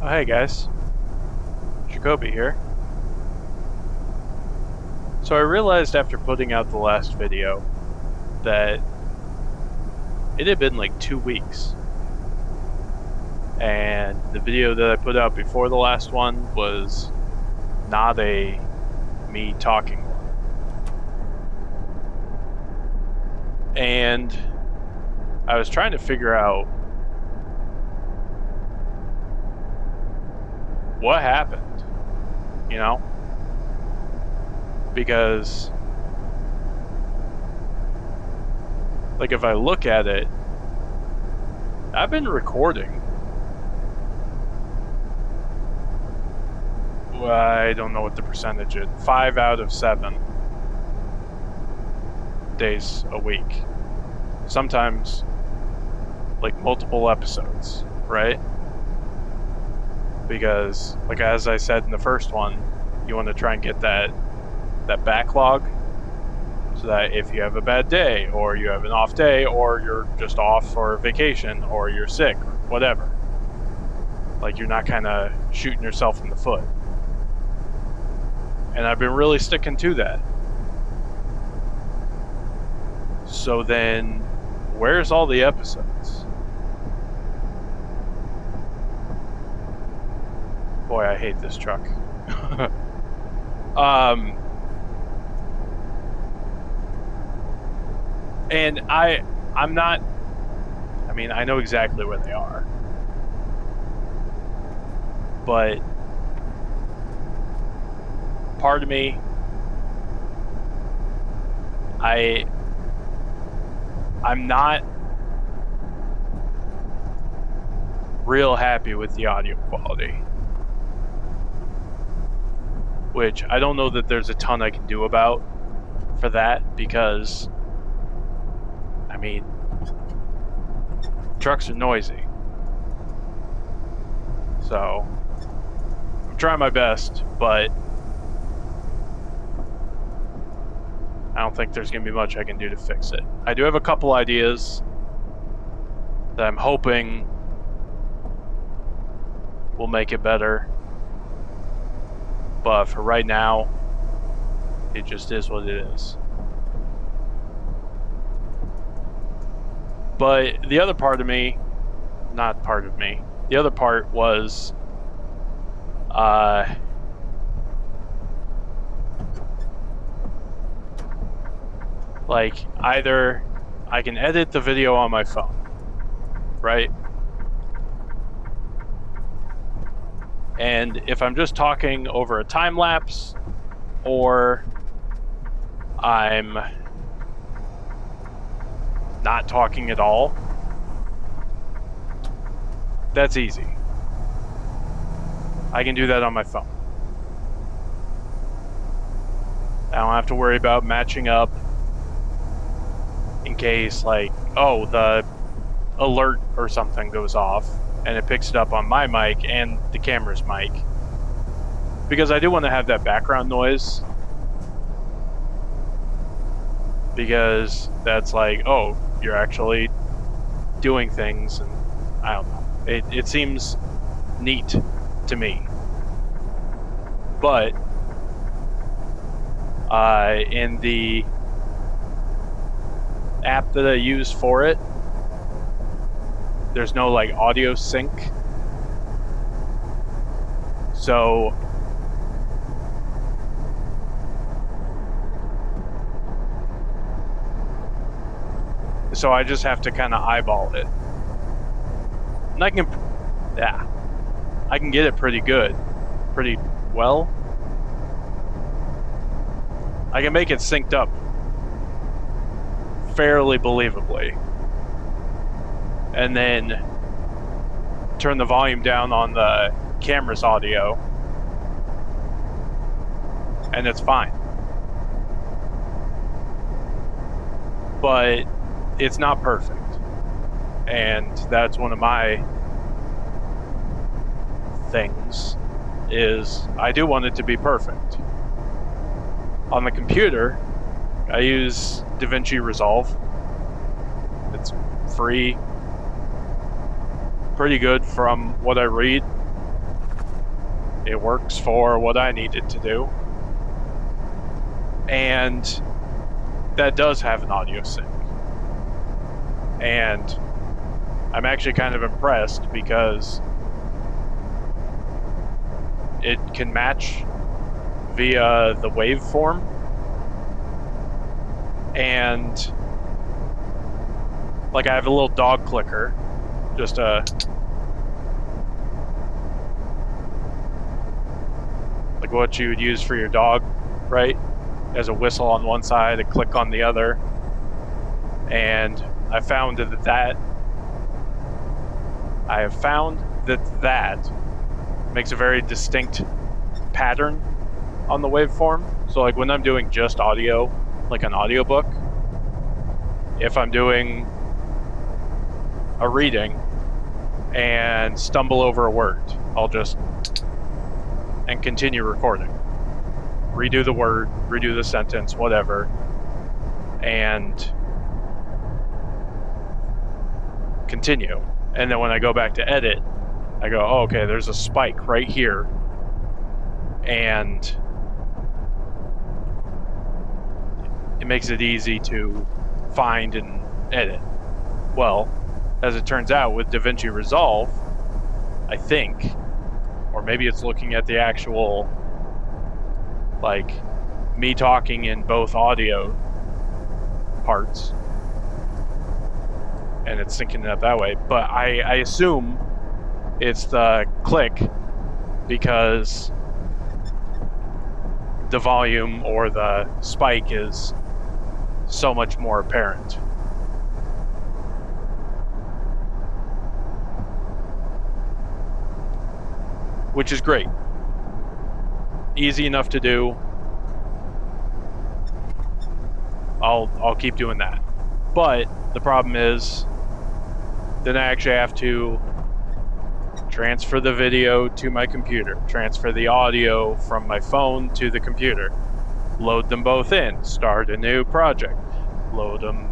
Oh, hey guys, Jacobi here. So I realized after putting out the last video that it had been like 2 weeks. And the video that I put out before the last one was not a me talking one. And I was trying to figure out what happened, you know? Because, like, if I look at it, I've been recording. I don't know what the percentage is. 5 out of 7 days a week. Sometimes, like, multiple episodes, right? Because, like, as I said in the first one, you want to try and get that backlog, so that if you have a bad day, or you have an off day, or you're just off for vacation, or you're sick, or whatever, like, you're not kind of shooting yourself in the foot. And I've been really sticking to that. So then, where's all the episodes? Boy, I hate this truck. And I'm not, I mean, I know exactly where they are. But part of me, I'm not real happy with the audio quality. Which I don't know that there's a ton I can do about for that, because I mean, trucks are noisy. So I'm trying my best, but I don't think there's going to be much I can do to fix it. I do have a couple ideas that I'm hoping will make it better. But for right now, it just is what it is. But the other part of me, not part of me, the other part was, like, either I can edit the video on my phone, right? And if I'm just talking over a time lapse, or I'm not talking at all, that's easy. I can do that on my phone. I don't have to worry about matching up in case, like, oh, the alert or something goes off and it picks it up on my mic and the camera's mic. Because I do want to have that background noise. Because that's like, oh, you're actually doing things, and I don't know. It seems neat to me. But in the app that I use for it, there's no like audio sync. So I just have to kind of eyeball it. And I can get it pretty good, pretty well. I can make it synced up fairly believably. And then turn the volume down on the camera's audio, and it's fine. But it's not perfect. And that's one of my things, is I do want it to be perfect. On the computer, I use DaVinci Resolve. It's free, pretty good from what I read. It works for what I need it to do. And that does have an audio sync. And I'm actually kind of impressed because it can match via the waveform. And like I have a little dog clicker, just a like what you would use for your dog, right? As a whistle on one side, a click on the other. And I have found that makes a very distinct pattern on the waveform. So like when I'm doing just audio, like an audiobook, if I'm doing a reading and stumble over a word, I'll just and continue recording. Redo the word, redo the sentence, whatever, and continue. And then when I go back to edit, I go, oh, okay, there's a spike right here. And it makes it easy to find and edit. Well, as it turns out, with DaVinci Resolve, I think, or maybe it's looking at the actual, like, me talking in both audio parts, and it's syncing it up that way. But I assume it's the click because the volume or the spike is so much more apparent. Which is great. Easy enough to do. I'll keep doing that. But the problem is then I actually have to transfer the video to my computer, transfer the audio from my phone to the computer, load them both in, start a new project, load them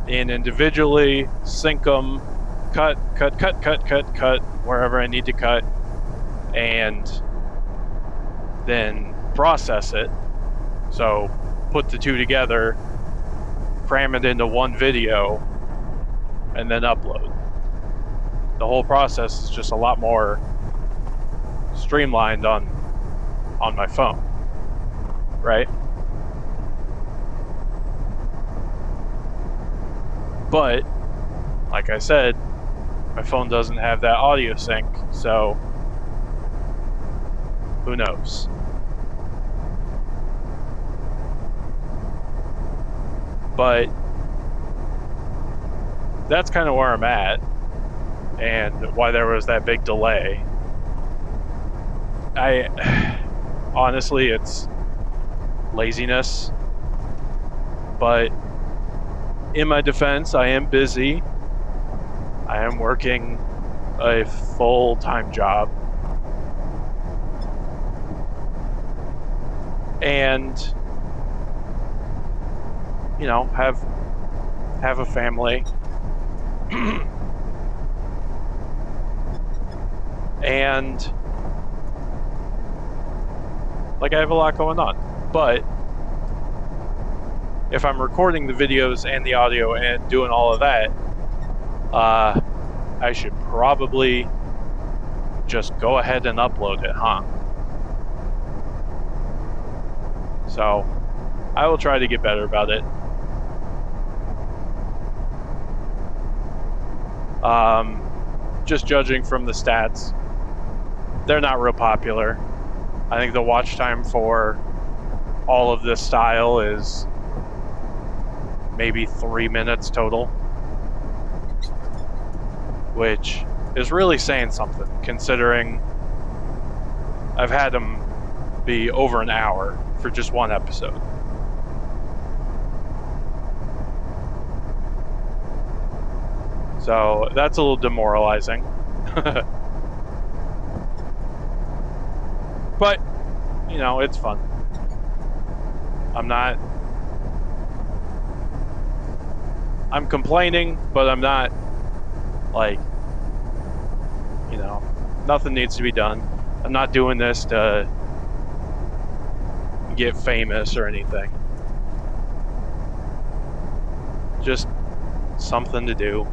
in individually, sync them, cut wherever I need to cut, and then process it. So put the two together, cram it into one video, and then upload. The whole process is just a lot more streamlined on my phone, right? But like I said, my phone doesn't have that audio sync, so who knows? But that's kind of where I'm at, and why there was that big delay. Honestly, it's laziness, but in my defense, I am busy. I am working a full-time job, and you know, have a family. And like I have a lot going on. But if I'm recording the videos and the audio and doing all of that, I should probably just go ahead and upload it, huh? So I will try to get better about it. Just judging from the stats, they're not real popular. I think the watch time for all of this style is maybe 3 minutes total, which is really saying something, considering I've had them be over an hour for just one episode. So that's a little demoralizing. But, you know, it's fun. I'm complaining, but I'm not, like, you know, nothing needs to be done. I'm not doing this to get famous or anything. Just something to do.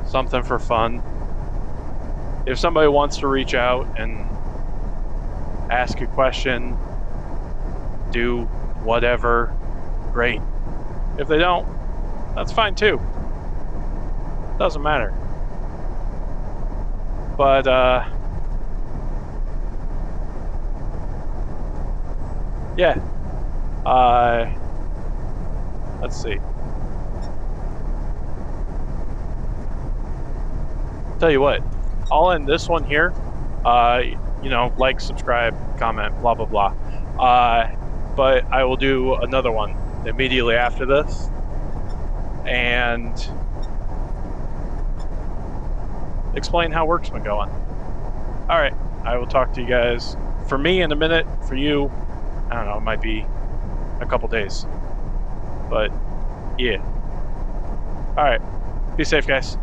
Something for fun. If somebody wants to reach out and ask a question, do whatever, great. If they don't, that's fine too. Doesn't matter. But, yeah. Let's see. Tell you what, I'll end this one here. Like, subscribe, comment, blah, blah, blah. But I will do another one immediately after this. And explain how work's been going. All right, I will talk to you guys. For me in a minute. For you, I don't know, it might be a couple days. But, yeah. All right, be safe, guys.